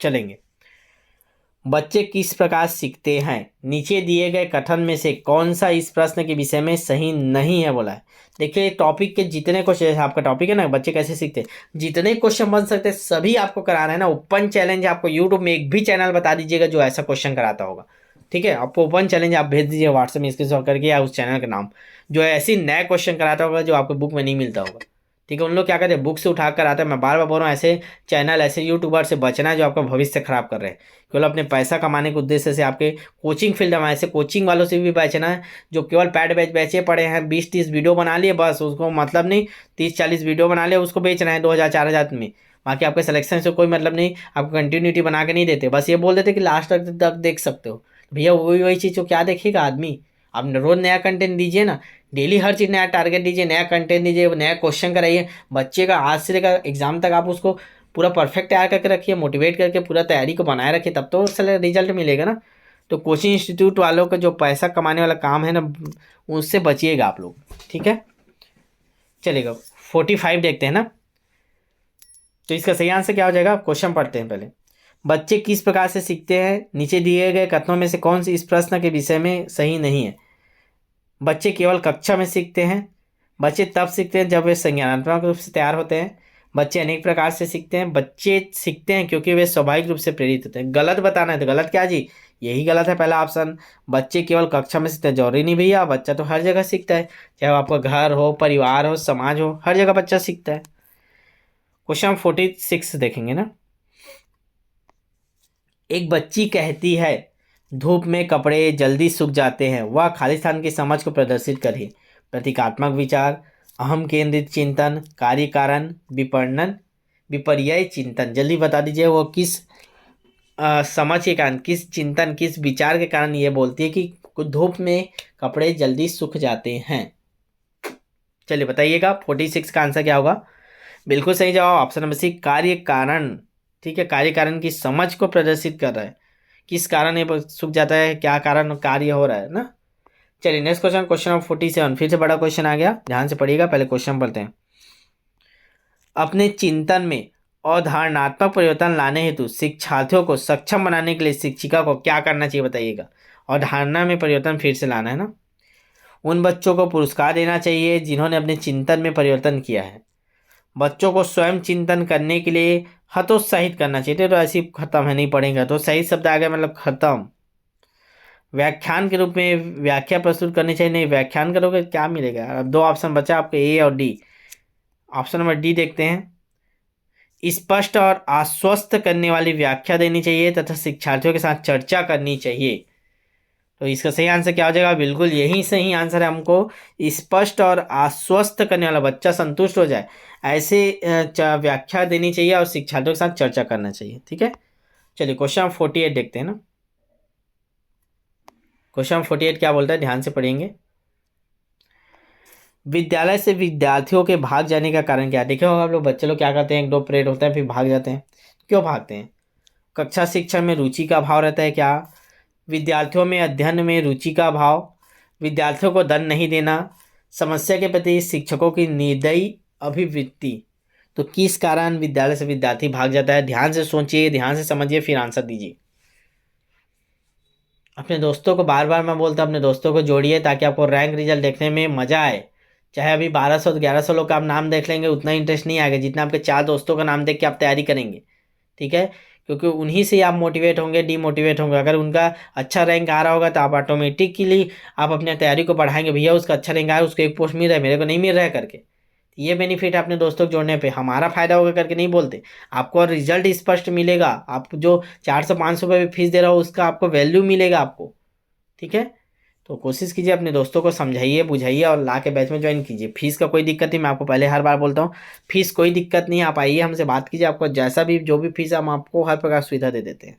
[SPEAKER 1] चलेंगे, बच्चे किस प्रकार सीखते हैं, नीचे दिए गए कथन में से कौन सा इस प्रश्न के विषय में सही नहीं है बोला है। देखिए टॉपिक के जितने क्वेश्चन, आपका टॉपिक है ना बच्चे कैसे सीखते हैं, जितने क्वेश्चन बन सकते हैं सभी आपको कराना है ना। ओपन चैलेंज आपको यूट्यूब में एक भी चैनल बता दीजिएगा जो ऐसा क्वेश्चन कराता होगा। ठीक है, आपको ओपन चैलेंज आप भेज दीजिए व्हाट्सएप में स्क्रीनशॉट करके, या उस चैनल का नाम जो ऐसी नया क्वेश्चन कराता होगा जो आपको बुक में नहीं मिलता होगा। ठीक है, उन लोग क्या करते हैं बुक से उठा कर आते हैं। मैं बार बार बोल रहा हूँ ऐसे चैनल ऐसे यूट्यूबर से बचना है जो आपका भविष्य खराब कर रहे हैं, केवल अपने पैसा कमाने के उद्देश्य से। आपके कोचिंग फील्ड में ऐसे कोचिंग वालों से भी बचना है जो केवल पैड बैच बेचे पड़े हैं, 20-30 वीडियो बना लिए बस, उसको मतलब नहीं, 30-40 वीडियो बना लिए उसको बेच रहे हैं 2000-4000 में। बाकी आपके सिलेक्शन से कोई मतलब नहीं, आपको कंटिन्यूटी बना के नहीं देते, बस ये बोल देते कि लास्ट तक देख सकते हो। भैया वही वही चीज़ को क्या देखेगा आदमी। आप रोज नया कंटेंट दीजिए ना, डेली हर चीज़ नया टारगेट दीजिए, नया कंटेंट दीजिए, नया क्वेश्चन कराइए बच्चे का। आज से लेकर एग्जाम तक आप उसको पूरा परफेक्ट तैयार करके रखिए, मोटिवेट करके पूरा तैयारी को बनाए रखिए, तब तो उससे रिजल्ट मिलेगा ना। तो कोचिंग इंस्टीट्यूट वालों का जो पैसा कमाने वाला काम है ना, उससे बचिएगा आप लोग। ठीक है, चलेगा 45 देखते हैं ना। तो इसका सही आंसर क्या हो जाएगा, क्वेश्चन पढ़ते हैं पहले। बच्चे किस प्रकार से सीखते हैं, नीचे दिए गए कथनों में से कौन सी इस प्रश्न के विषय में सही नहीं है। बच्चे केवल कक्षा में सीखते हैं। बच्चे तब सीखते हैं जब वे संज्ञानात्मक रूप से तैयार होते हैं। बच्चे अनेक प्रकार से सीखते हैं। बच्चे सीखते हैं क्योंकि वे स्वाभाविक रूप से प्रेरित होते हैं। गलत बताना है तो गलत क्या जी, यही गलत है पहला ऑप्शन। बच्चे केवल कक्षा में सीखते हैं जरूरी नहीं भैया, बच्चा तो हर जगह सीखता है, चाहे वो आपका घर हो, परिवार हो, समाज हो, हर जगह बच्चा सीखता है। क्वेश्चन 46 देखेंगे ना। एक बच्ची कहती है धूप में कपड़े जल्दी सूख जाते हैं, वह खालिस्तान की समझ को प्रदर्शित करे। प्रतीकात्मक विचार, अहम केंद्रित चिंतन, कार्य कारण, विपणन, विपर्यय चिंतन। जल्दी बता दीजिए वो किस समझ के कारण, किस चिंतन, किस विचार के कारण ये बोलती है कि धूप में कपड़े जल्दी सूख जाते हैं। चलिए बताइएगा 46 का आंसर क्या होगा। बिल्कुल सही जवाब ऑप्शन नंबर सी, कार्य कारण। ठीक है, कार्य कारण की समझ को प्रदर्शित कर रहा है, किस कारण ये सूख जाता है, क्या कारण कार्य हो रहा है ना। चलिए नेक्स्ट क्वेश्चन, क्वेश्चन नंबर 47। फिर से बड़ा क्वेश्चन आ गया, ध्यान से पढ़िएगा, पहले क्वेश्चन पढ़ते हैं। अपने चिंतन में अवधारणात्मक परिवर्तन लाने हेतु शिक्षार्थियों को सक्षम बनाने के लिए शिक्षिका को क्या करना चाहिए बताइएगा। अवधारणा में परिवर्तन फिर से लाना है ना। उन बच्चों को पुरस्कार देना चाहिए जिन्होंने अपने चिंतन में परिवर्तन किया है। बच्चों को स्वयं चिंतन करने के लिए हतोत्साहित करना चाहिए। तो ऐसी खत्म है, नहीं पढ़ेगा तो सही शब्द आ गया मतलब खत्म। व्याख्यान के रूप में व्याख्या प्रस्तुत करनी चाहिए। नहीं, व्याख्यान करोगे क्या मिलेगा। अब दो ऑप्शन बचा आपके, ए और डी। ऑप्शन नंबर डी देखते हैं। स्पष्ट और आश्वस्त करने वाली व्याख्या देनी चाहिए तथा शिक्षार्थियों के साथ चर्चा करनी चाहिए। तो इसका सही आंसर क्या हो जाएगा। बिल्कुल यही सही आंसर है। हमको स्पष्ट और आश्वस्त करने वाला, बच्चा संतुष्ट हो जाए ऐसे व्याख्या देनी चाहिए और शिक्षार्थियों के साथ चर्चा करना चाहिए। ठीक है, चलिए क्वेश्चन नंबर 48 देखते हैं ना। क्वेश्चन नंबर 48 क्या बोलता है, ध्यान से पढ़ेंगे। विद्यालय से विद्यार्थियों के भाग जाने का कारण क्या है। देखे होगा आप लोग, बच्चे लोग क्या करते हैं, एक दो परेड होता है फिर भाग जाते हैं। क्यों भागते हैं। कक्षा शिक्षण में रुचि का अभाव रहता है क्या, विद्यार्थियों में अध्ययन में रुचि का अभाव, विद्यार्थियों को दंड नहीं देना, समस्या के प्रति शिक्षकों की निर्दयी अभिवृत्ति। तो किस कारण विद्यालय से विद्यार्थी भाग जाता है। ध्यान से सोचिए, ध्यान से समझिए, फिर आंसर दीजिए। अपने दोस्तों को बार बार मैं बोलता हूँ, अपने दोस्तों को जोड़िए ताकि आपको रैंक रिजल्ट देखने में मजा आए। चाहे अभी 1200-1100 लोग का आप नाम देख लेंगे, उतना इंटरेस्ट नहीं आएगा जितना आपके 4 दोस्तों का नाम देख के आप तैयारी करेंगे। ठीक है, क्योंकि उन्हीं से आप मोटिवेट होंगे, डीमोटिवेट होंगे। अगर उनका अच्छा रैंक आ रहा होगा तो आप ऑटोमेटिकली आप अपने तैयारी को बढ़ाएंगे। भैया उसका अच्छा रैंक आया, उसको एक पोस्ट मिल रहा है, मेरे को नहीं मिल रहा है करके। ये बेनिफिट अपने दोस्तों को जोड़ने पे हमारा फायदा होगा करके नहीं बोलते। आपको रिजल्ट स्पष्ट मिलेगा। आप जो 400-500 रुपये फीस दे रहा हो उसका आपको वैल्यू मिलेगा आपको। ठीक है, तो कोशिश कीजिए अपने दोस्तों को समझाइए, बुझाइए और ला के बैच में ज्वाइन कीजिए। फीस का कोई दिक्कत नहीं, मैं आपको पहले हर बार बोलता हूँ, फीस कोई दिक्कत नहीं है। आप आइए, हमसे बात कीजिए, आपको जैसा भी जो भी फीस है हम आपको हर प्रकार सुविधा दे देते हैं।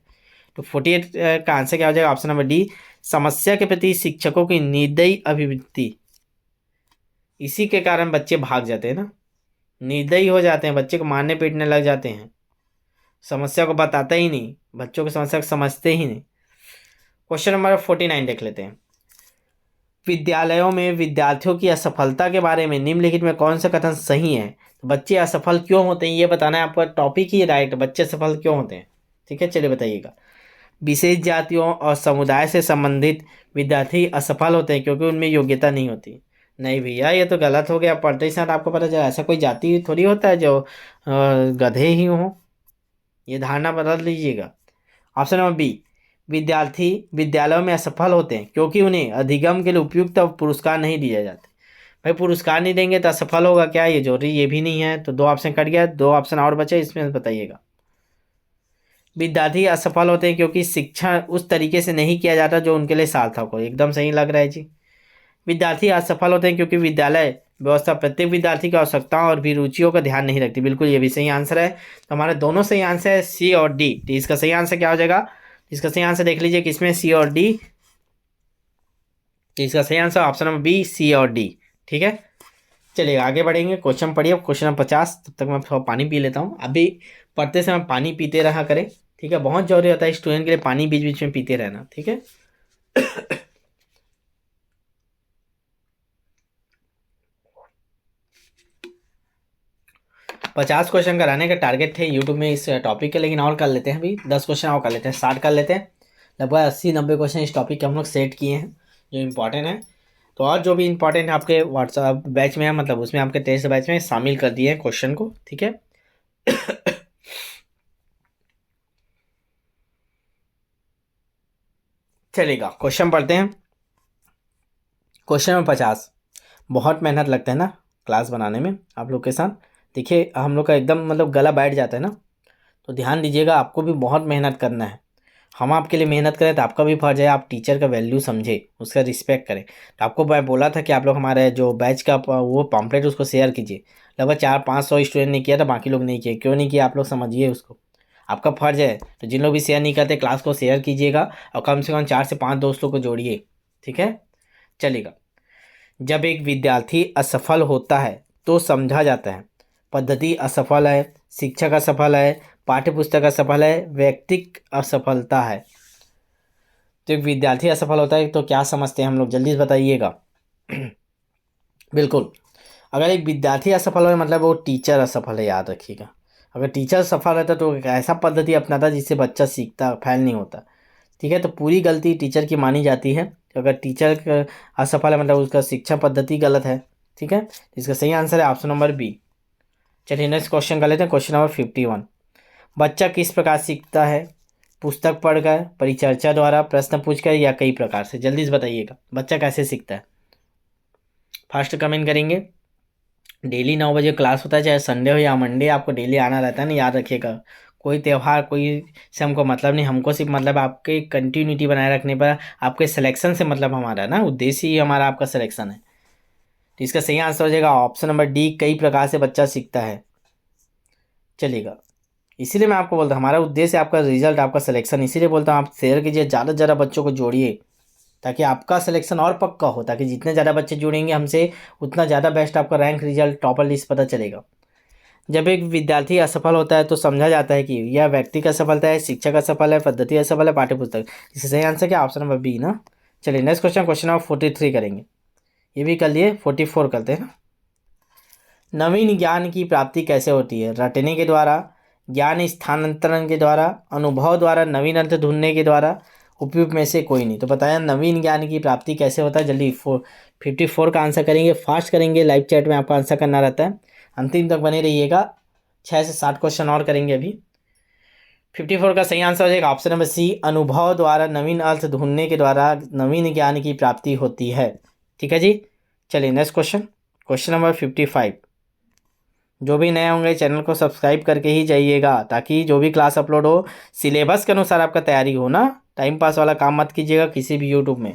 [SPEAKER 1] तो 48 का आंसर क्या हो जाएगा, ऑप्शन नंबर डी। समस्या के प्रति शिक्षकों की निर्दयी अभिवृत्ति, इसी के कारण बच्चे भाग जाते हैं ना, निर्दयी हो जाते हैं, बच्चे को मारने पीटने लग जाते हैं। समस्या को बताता ही नहीं, बच्चों की समस्या को समझते ही नहीं। क्वेश्चन नंबर 49 देख लेते हैं। विद्यालयों में विद्यार्थियों की असफलता के बारे में निम्नलिखित में कौन सा कथन सही है। तो बच्चे असफल क्यों होते हैं ये बताना है आपका टॉपिक ही डायरेक्ट, बच्चे असफल क्यों होते हैं। ठीक है, चलिए बताइएगा। विशेष जातियों और समुदाय से संबंधित विद्यार्थी असफल होते हैं क्योंकि उनमें योग्यता नहीं होती। नहीं भैया, ये तो गलत हो गया। पढ़ते ही साथ आपको पता चला ऐसा कोई जाति थोड़ी होता है जो गधे ही हो। ये धारणा बदल लीजिएगा। Option number B. विद्यार्थी विद्यालयों में असफल होते हैं क्योंकि उन्हें अधिगम के लिए उपयुक्त पुरस्कार नहीं दिए जाते। भाई पुरस्कार नहीं देंगे तो असफल होगा क्या, ये जरूरी ये भी नहीं है। तो 2 ऑप्शन कट गया, 2 ऑप्शन और बचे, इसमें बताइएगा। विद्यार्थी असफल होते हैं क्योंकि शिक्षण उस तरीके से नहीं किया जाता जो उनके लिए सार्थक हो। एकदम सही लग रहा है जी। विद्यार्थी असफल होते हैं क्योंकि विद्यालय व्यवस्था प्रत्येक विद्यार्थी की आवश्यकताओं और भी रुचियों का ध्यान नहीं रखती। बिल्कुल ये भी सही आंसर है। तो हमारे दोनों सही आंसर है, सी और डी। तो इसका सही आंसर क्या हो जाएगा, इसका सही आंसर देख लीजिए किसमें, सी और डी। तो इसका सही आंसर ऑप्शन नंबर बी, सी और डी। ठीक है, चलिए आगे बढ़ेंगे। क्वेश्चन पढ़िए, क्वेश्चन नंबर 50। तब तक मैं थोड़ा पानी पी लेता हूँ। अभी पढ़ते समय पानी पीते रहा करें। ठीक है, बहुत जरूरी होता है स्टूडेंट के लिए पानी बीच बीच में पीते रहना। ठीक है 50 क्वेश्चन कराने का टारगेट थे यूट्यूब में इस टॉपिक के, लेकिन और कर लेते हैं। अभी 10 क्वेश्चन और कर लेते हैं, 60 कर लेते हैं। लगभग 80-90 क्वेश्चन इस टॉपिक के हम लोग सेट किए हैं जो इम्पोर्टेंट है। तो और जो भी इम्पोर्टेंट आपके व्हाट्सअप बैच में है, मतलब उसमें आपके टेस्ट बैच में शामिल कर दिए हैं क्वेश्चन को। ठीक है चलेगा, क्वेश्चन पढ़ते हैं। Question number 50। बहुत मेहनत लगता है ना क्लास बनाने में आप लोग के साथ। देखिए हम लोग का एकदम मतलब गला बैठ जाता है ना, तो ध्यान दीजिएगा, आपको भी बहुत मेहनत करना है। हम आपके लिए मेहनत करें तो आपका भी फर्ज है आप टीचर का वैल्यू समझे, उसका रिस्पेक्ट करें। तो आपको मैं बोला था कि आप लोग हमारे जो बैच का वो पम्पलेट उसको शेयर कीजिए। लगभग 400-500 स्टूडेंट ने किया था, बाकी लोग नहीं किए। क्यों नहीं किया आप लोग समझिए उसको, आपका फर्ज है। तो जिन लोग भी शेयर नहीं करते क्लास को शेयर कीजिएगा और कम से कम 4 से 5 दोस्तों को जोड़िए। ठीक है, चलेगा। जब एक विद्यार्थी असफल होता है तो समझा जाता है पद्धति असफल है, शिक्षक असफल है, पाठ्यपुस्तक असफल है, व्यक्तिक असफलता है। तो एक विद्यार्थी असफल होता है तो क्या समझते हैं हम लोग, जल्दी से बताइएगा बिल्कुल, अगर एक विद्यार्थी असफल हो मतलब वो टीचर असफल है, याद रखिएगा। अगर टीचर सफल रहता तो एक ऐसा पद्धति अपनाता जिससे बच्चा सीखता, फेल नहीं होता। ठीक है, तो पूरी गलती टीचर की मानी जाती है। तो अगर टीचर असफल है मतलब उसका शिक्षा पद्धति गलत है। ठीक है, इसका सही आंसर है ऑप्शन नंबर बी। चलिए नेक्स्ट क्वेश्चन कर लेते हैं। Question number 51। बच्चा किस प्रकार सीखता है, पुस्तक पढ़कर, परिचर्चा द्वारा, प्रश्न पूछकर या कई प्रकार से? जल्दी से बताइएगा बच्चा कैसे सीखता है। फर्स्ट कमेंट करेंगे। डेली 9 बजे क्लास होता है, चाहे संडे हो या मंडे, आपको डेली आना रहता है ना, याद रखिएगा। कोई त्यौहार कोई से हमको मतलब नहीं, हमको सिर्फ मतलब आपके कंटिन्यूटी बनाए रखने पर, आपके सिलेक्शन से मतलब हमारा ना उद्देश्य ही हमारा आपका सिलेक्शन है। तो इसका सही आंसर हो जाएगा ऑप्शन नंबर डी, कई प्रकार से बच्चा सीखता है। चलिएगा, इसीलिए मैं आपको बोलता हूँ हमारा उद्देश्य आपका रिजल्ट, आपका सिलेक्शन। इसीलिए बोलता हूँ आप शेयर कीजिए, ज़्यादा से ज़्यादा बच्चों को जोड़िए ताकि आपका सिलेक्शन और पक्का हो, ताकि जितने ज़्यादा बच्चे जुड़ेंगे हमसे उतना ज़्यादा बेस्ट आपका रैंक, रिजल्ट, टॉपर लिस्ट पता चलेगा। जब एक विद्यार्थी असफल होता है तो समझा जाता है कि यह व्यक्ति का सफलता है, शिक्षक असफल है, पद्धति असफल है, पाठ्यपुस्तक। इसका सही आंसर क्या? ऑप्शन नंबर बी ना। चलिए नेक्स्ट क्वेश्चन, क्वेश्चन नंबर 43 करेंगे। ये भी कर लिए, 44 करते हैं ना। नवीन ज्ञान की प्राप्ति कैसे होती है? रटने के द्वारा, ज्ञान स्थानांतरण के द्वारा, अनुभव द्वारा, नवीन अर्थ ढूंढने के द्वारा, उपयुक्त में से कोई नहीं। तो बताया नवीन ज्ञान की प्राप्ति कैसे होता है। जल्दी 54 का आंसर करेंगे, फास्ट करेंगे, लाइव चैट में आपका आंसर करना रहता है, अंतिम तक बने रहिएगा। 6 से 7 क्वेश्चन और करेंगे अभी। 54 का सही आंसर हो जाएगा ऑप्शन नंबर सी, अनुभव द्वारा, नवीन अर्थ ढूंढने के द्वारा नवीन ज्ञान की प्राप्ति होती है। ठीक है जी। चलिए नेक्स्ट क्वेश्चन, क्वेश्चन नंबर 55। जो भी नए होंगे चैनल को सब्सक्राइब करके ही जाइएगा, ताकि जो भी क्लास अपलोड हो सिलेबस के अनुसार आपका तैयारी हो ना। टाइम पास वाला काम मत कीजिएगा किसी भी यूट्यूब में।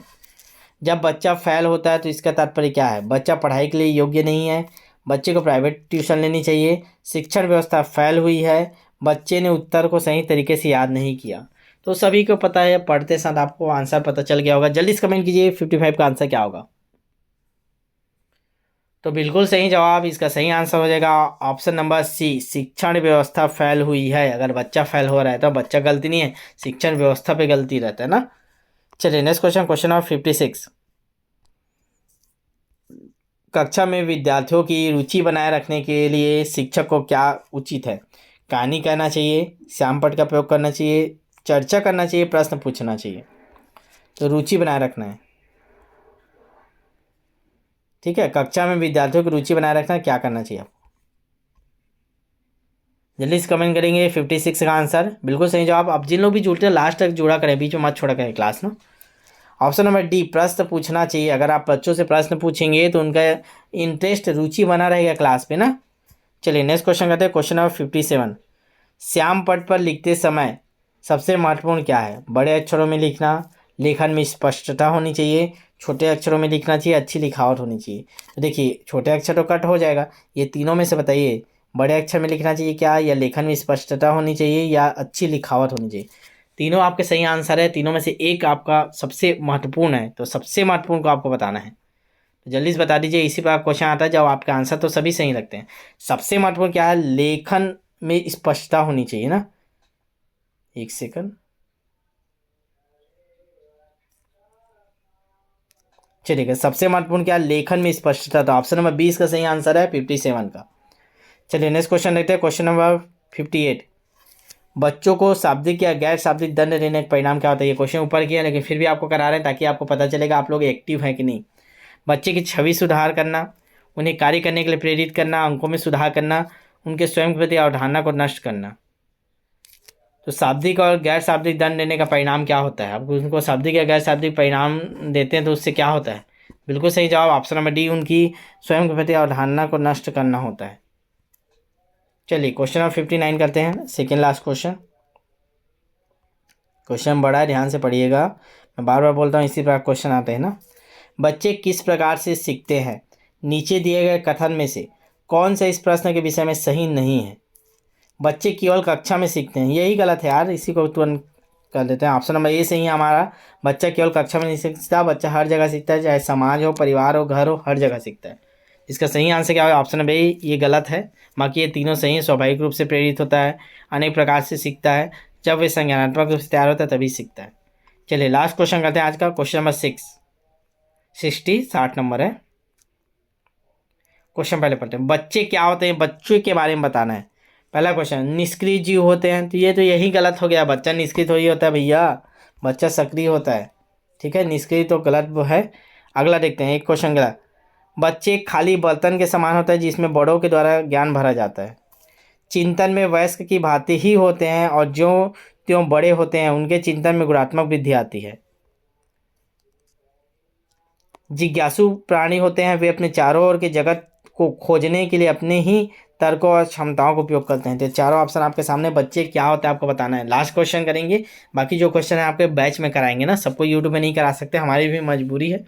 [SPEAKER 1] जब बच्चा फेल होता है तो इसका तात्पर्य क्या है? बच्चा पढ़ाई के लिए योग्य नहीं है, बच्चे को प्राइवेट ट्यूशन लेनी चाहिए, शिक्षण व्यवस्था फेल हुई है, बच्चे ने उत्तर को सही तरीके से याद नहीं किया। तो सभी को पता है, पढ़ते साथ आपको आंसर पता चल गया होगा। जल्दी से कमेंट कीजिए 55 का आंसर क्या होगा। तो बिल्कुल सही जवाब, इसका सही आंसर हो जाएगा ऑप्शन नंबर सी, शिक्षण व्यवस्था फेल हुई है। अगर बच्चा फेल हो रहा है तो बच्चा गलती नहीं है, शिक्षण व्यवस्था पे गलती रहता है ना। चलिए नेक्स्ट क्वेश्चन, क्वेश्चन नंबर 56। कक्षा में विद्यार्थियों की रुचि बनाए रखने के लिए शिक्षक को क्या उचित है? कहानी कहना चाहिए, श्यामपट्ट का प्रयोग करना चाहिए, चर्चा करना चाहिए, प्रश्न पूछना चाहिए। तो रुचि बनाए रखना है। ठीक है, कक्षा में विद्यार्थियों की रुचि बनाए रखना क्या करना चाहिए आपको? जल्दी से कमेंट करेंगे 56 का आंसर। बिल्कुल सही जवाब। अब जिन लोग भी जुड़ते हैं लास्ट तक जुड़ा करें, बीच में मत छोड़ा करें क्लास ना। ऑप्शन नंबर डी, प्रश्न पूछना चाहिए। अगर आप बच्चों से प्रश्न पूछेंगे तो उनका इंटरेस्ट, रुचि बना रहेगा क्लास पे ना। चलिए नेक्स्ट क्वेश्चन करते हैं, क्वेश्चन नंबर 57। श्याम पट्ट पर लिखते समय सबसे महत्वपूर्ण क्या है? बड़े अक्षरों में लिखना, लेखन में स्पष्टता होनी चाहिए, छोटे अक्षरों में लिखना चाहिए, अच्छी लिखावट होनी चाहिए। तो देखिए छोटे अक्षर तो कट हो जाएगा, ये तीनों में से बताइए, बड़े अक्षर में लिखना चाहिए क्या, या लेखन में स्पष्टता होनी चाहिए, या अच्छी लिखावट होनी चाहिए? तीनों आपके सही आंसर है। तीनों में से एक आपका सबसे महत्वपूर्ण है, तो सबसे महत्वपूर्ण को आपको बताना है। तो जल्दी से बता दीजिए, इसी पर क्वेश्चन आता है जब आपके आंसर तो सभी सही लगते हैं। सबसे महत्वपूर्ण क्या है? लेखन में स्पष्टता होनी चाहिए ना। एक सेकंड, चलिए सबसे महत्वपूर्ण क्या है? लेखन में स्पष्टता। तो ऑप्शन नंबर 20 का सही आंसर है 57 का। चलिए नेक्स्ट क्वेश्चन देखते हैं, क्वेश्चन नंबर 58। बच्चों को शाब्दिक या गैर शाब्दिक दंड देने का परिणाम क्या होता है? ये क्वेश्चन ऊपर किया लेकिन फिर भी आपको करा रहे हैं ताकि आपको पता चलेगा आप लोग एक्टिव हैं कि नहीं। बच्चे की छवि सुधार करना, उन्हें कार्य करने के लिए प्रेरित करना, अंकों में सुधार करना, उनके स्वयं के प्रति अवधारणा को नष्ट करना। तो शाब्दिक और गैर शाब्दिक दंड देने का परिणाम क्या होता है? आप उनको शाब्दिक या गैर शाब्दिक परिणाम देते हैं तो उससे क्या होता है? बिल्कुल सही जवाब ऑप्शन नंबर डी, उनकी स्वयं के प्रति अवधारणा को नष्ट करना होता है। चलिए क्वेश्चन नंबर 59 करते हैं, सेकेंड लास्ट क्वेश्चन। क्वेश्चन बड़ा है, ध्यान से पढ़िएगा, मैं बार बार बोलता हूँ इसी प्रकार क्वेश्चन आते हैं ना। बच्चे किस प्रकार से सीखते हैं? नीचे दिए गए कथन में से कौन सा इस प्रश्न के विषय में सही नहीं है? बच्चे केवल कक्षा में सीखते हैं, यही गलत है यार, इसी को तुरंत कर लेते हैं। ऑप्शन नंबर ए सही है हमारा, बच्चा केवल कक्षा में नहीं सीखता, बच्चा हर जगह सीखता है, चाहे समाज हो, परिवार हो, घर हो, हर जगह सीखता है। इसका सही आंसर क्या होगा? ऑप्शन नंबर ए, ये गलत है। बाकी ये तीनों सही है। स्वाभाविक रूप से प्रेरित होता है, अनेक प्रकार से सीखता है, जब वे संज्ञानात्मक रूप से तैयार होता है तभी सीखता है। चलिए लास्ट क्वेश्चन करते हैं आज का, क्वेश्चन नंबर 60 नंबर है। क्वेश्चन पहले पढ़ते हैं, बच्चे क्या होते हैं? बच्चों के बारे में बताना है। पहला क्वेश्चन, निष्क्रिय जीव होते हैं, तो ये तो यही गलत हो गया। बच्चा निष्क्रिय थोड़ी होता है भैया, बच्चा सक्रिय होता है। ठीक है, निष्क्रिय तो गलत है। अगला देखते हैं, एक क्वेश्चन गलत। बच्चे खाली बर्तन के समान होता है जिसमें बड़ों के द्वारा ज्ञान भरा जाता है। चिंतन में वयस्क की भांति ही होते हैं और जो व्यक्तियों बड़े होते हैं उनके चिंतन में गुणात्मक वृद्धि आती है। जिज्ञासु प्राणी होते हैं वे अपने चारों ओर के जगत को खोजने के लिए अपने ही तर्कों और क्षमताओं का उपयोग करते हैं। तो चारों ऑप्शन आपके सामने, बच्चे क्या होता है आपको बताना है। लास्ट क्वेश्चन करेंगे, बाकी जो क्वेश्चन है आपके बैच में कराएंगे ना, सबको यूट्यूब में नहीं करा सकते, हमारी भी मजबूरी है,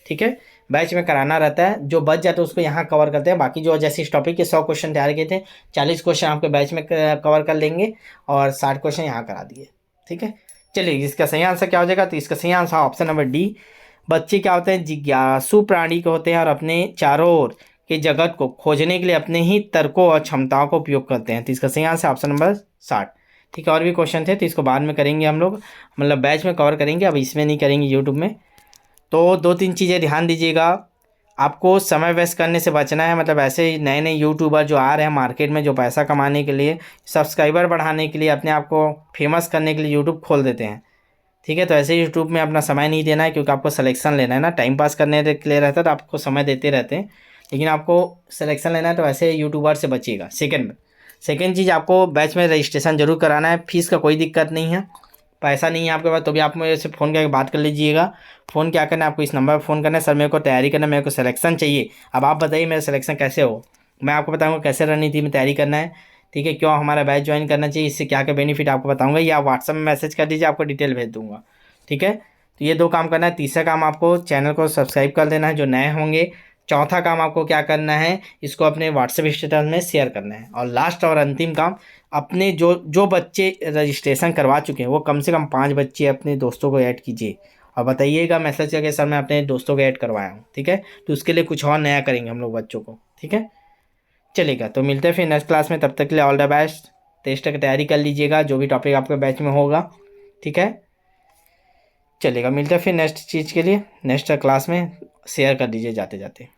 [SPEAKER 1] ठीक है। बैच में कराना रहता है, जो बच जाता है उसको यहाँ कवर करते हैं। बाकी जो जैसे इस टॉपिक के 100 क्वेश्चन तैयार किए थे, 40 क्वेश्चन आपके बैच में कवर कर लेंगे और 60 क्वेश्चन यहाँ करा दिए, ठीक है। चलिए इसका सही आंसर क्या हो जाएगा, तो इसका सही आंसर ऑप्शन नंबर डी। बच्चे क्या होते हैं, जिज्ञासु प्राणी के होते हैं और अपने चारों ओर के जगत को खोजने के लिए अपने ही तर्कों और क्षमताओं का उपयोग करते हैं। तो इसका सही आंसर ऑप्शन नंबर 60, ठीक है। और भी क्वेश्चन थे तो इसको बाद में करेंगे हम लोग, मतलब बैच में कवर करेंगे, अब इसमें नहीं करेंगे यूट्यूब में। तो 2-3 चीज़ें ध्यान दीजिएगा, आपको समय वेस्ट करने से बचना है। मतलब ऐसे ही नए नए यूट्यूबर जो आ रहे हैं मार्केट में, जो पैसा कमाने के लिए, सब्सक्राइबर बढ़ाने के लिए, अपने आप को फेमस करने के लिए यूट्यूब खोल देते हैं, ठीक है। तो ऐसे यूट्यूब में अपना समय नहीं देना है, क्योंकि आपको सिलेक्शन लेना है ना, टाइम पास करने के लिए रहता है तो आपको समय देते रहते हैं, लेकिन आपको सिलेक्शन लेना है तो ऐसे यूट्यूबर से बचिएगा। सेकंड चीज़, आपको बैच में रजिस्ट्रेशन जरूर कराना है। फीस का कोई दिक्कत नहीं है, पैसा नहीं है आपके पास तो भी आप मेरे से फ़ोन करके बात कर लीजिएगा। फ़ोन क्या करना है आपको, इस नंबर पर फ़ोन करना है, सर मेरे को तैयारी करना है, मेरे को सिलेक्शन चाहिए। अब आप बताइए मेरा सिलेक्शन कैसे हो, मैं आपको बताऊँगा कैसे रणनीति में तैयारी करना है, ठीक है। क्यों हमारा बैच ज्वाइन करना चाहिए, इससे क्या क्या बेनिफिट आपको बताऊँगा, या आप व्हाट्सअप में मैसेज कर दीजिए, आपको डिटेल भेज दूँगा, ठीक है। तो ये 2 काम करना है। तीसरा काम, आपको चैनल को सब्सक्राइब कर देना है जो नए होंगे। चौथा काम, आपको क्या करना है, इसको अपने व्हाट्सएप स्टेटस में शेयर करना है। और लास्ट और अंतिम काम, अपने जो जो बच्चे रजिस्ट्रेशन करवा चुके हैं वो कम से कम 5 बच्चे अपने दोस्तों को ऐड कीजिए और बताइएगा मैसेज करके, सर मैं अपने दोस्तों को ऐड करवाया हूँ, ठीक है। तो उसके लिए कुछ और नया करेंगे हम लोग बच्चों को, ठीक है। चलेगा, तो मिलते हैं फिर नेक्स्ट क्लास में, तब तक के लिए ऑल द बेस्ट। टेस्ट की तैयारी कर लीजिएगा, जो भी टॉपिक आपके बैच में होगा, ठीक है। चलेगा, मिलते हैं फिर नेक्स्ट चीज़ के लिए, नेक्स्ट क्लास में शेयर कर दीजिए जाते जाते।